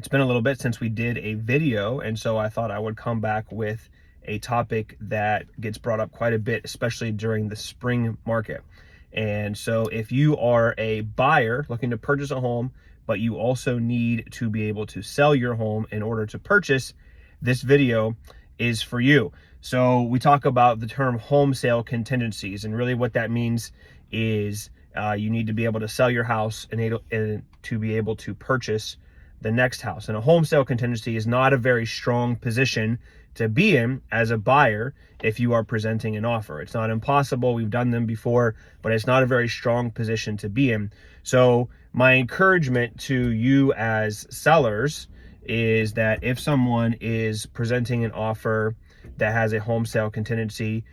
It's been a little bit since we did a video, and so I thought I would come back with a topic that gets brought up quite a bit, especially during the spring market. And so if you are a buyer looking to purchase a home, but you also need to be able to sell your home in order to purchase, this video is for you. So we talk about the term home sale contingencies, and really what that means is you need to be able to sell your house and to be able to purchase the next house. And a home sale contingency is not a very strong position to be in as a buyer if you are presenting an offer. It's not impossible. We've done them before, but it's not a very strong position to be in. So my encouragement to you as sellers is that if someone is presenting an offer that has a home sale contingency,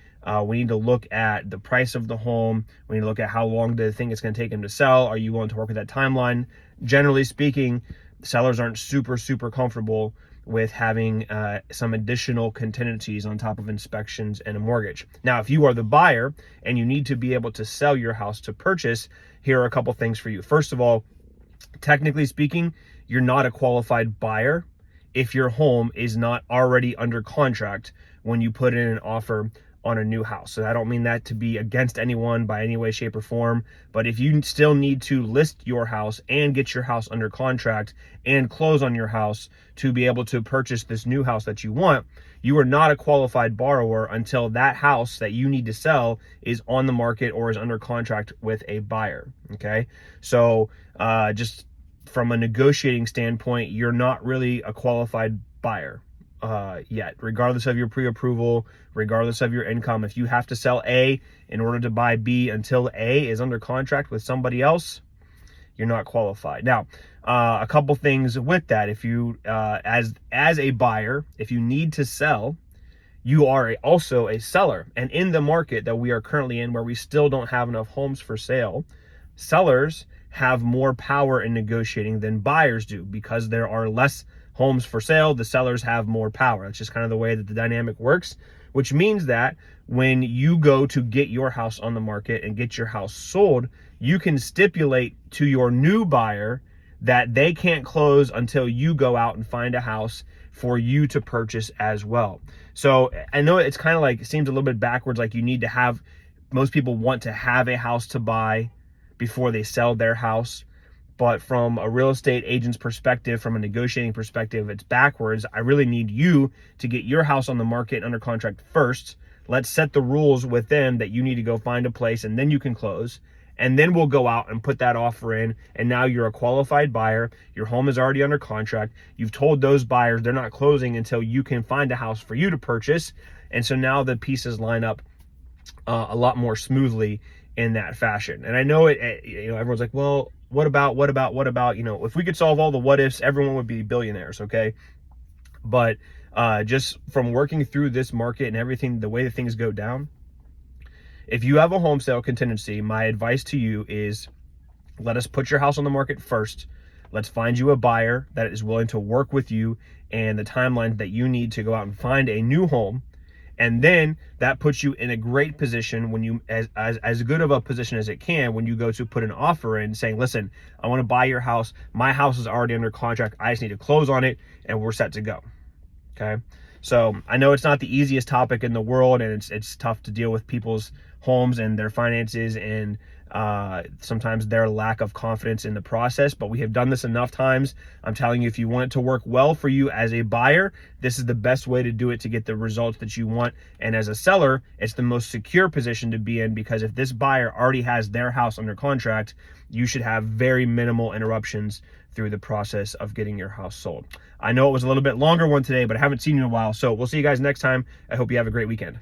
we need to look at the price of the home. We need to look at how long do they think it's going to take them to sell. Are you willing to work with that timeline? Generally speaking, sellers aren't super comfortable with having some additional contingencies on top of inspections and a mortgage. Now, if you are the buyer and you need to be able to sell your house to purchase, here are a couple things for you. First of all, technically speaking, you're not a qualified buyer if your home is not already under contract when you put in an offer on a new house. So I don't mean that to be against anyone by any way, shape, or form, but if you still need to list your house and get your house under contract and close on your house to be able to purchase this new house that you want, you are not a qualified borrower until that house that you need to sell is on the market or is under contract with a buyer. Okay, so just from a negotiating standpoint, you're not really a qualified buyer yet, regardless of your pre-approval, regardless of your income. If you have to sell A in order to buy B until A is under contract with somebody else, you're not qualified. Now, a couple things with that. If you, as a buyer, if you need to sell, you are also a seller. And in the market that we are currently in, where we still don't have enough homes for sale, sellers have more power in negotiating than buyers do because there are less homes for sale. The sellers have more power. That's just kind of the way that the dynamic works, which means that when you go to get your house on the market and get your house sold, you can stipulate to your new buyer that they can't close until you go out and find a house for you to purchase as well. So I know it's kind of like, it seems a little bit backwards, like you need to have, most people want to have a house to buy before they sell their house. But from a real estate agent's perspective, from a negotiating perspective, it's backwards. I really need you to get your house on the market under contract first. Let's set the rules with them that you need to go find a place and then you can close. And then we'll go out and put that offer in. And now you're a qualified buyer. Your home is already under contract. You've told those buyers they're not closing until you can find a house for you to purchase. And so now the pieces line up a lot more smoothly in that fashion. And I know everyone's like, well, what about, if we could solve all the what ifs, everyone would be billionaires. Okay. But just from working through this market and everything, the way that things go down, if you have a home sale contingency, my advice to you is let us put your house on the market first. Let's find you a buyer that is willing to work with you and the timeline that you need to go out and find a new home. And then that puts you in a great position when you, as good of a position as it can, when you go to put an offer in saying, listen, I want to buy your house. My house is already under contract. I just need to close on it and we're set to go. Okay. So I know it's not the easiest topic in the world, and it's tough to deal with people's homes and their finances and sometimes their lack of confidence in the process, but we have done this enough times. I'm telling you, if you want it to work well for you as a buyer, this is the best way to do it to get the results that you want. And as a seller, it's the most secure position to be in, because if this buyer already has their house under contract, you should have very minimal interruptions through the process of getting your house sold. I know it was a little bit longer one today, but I haven't seen you in a while. So we'll see you guys next time. I hope you have a great weekend.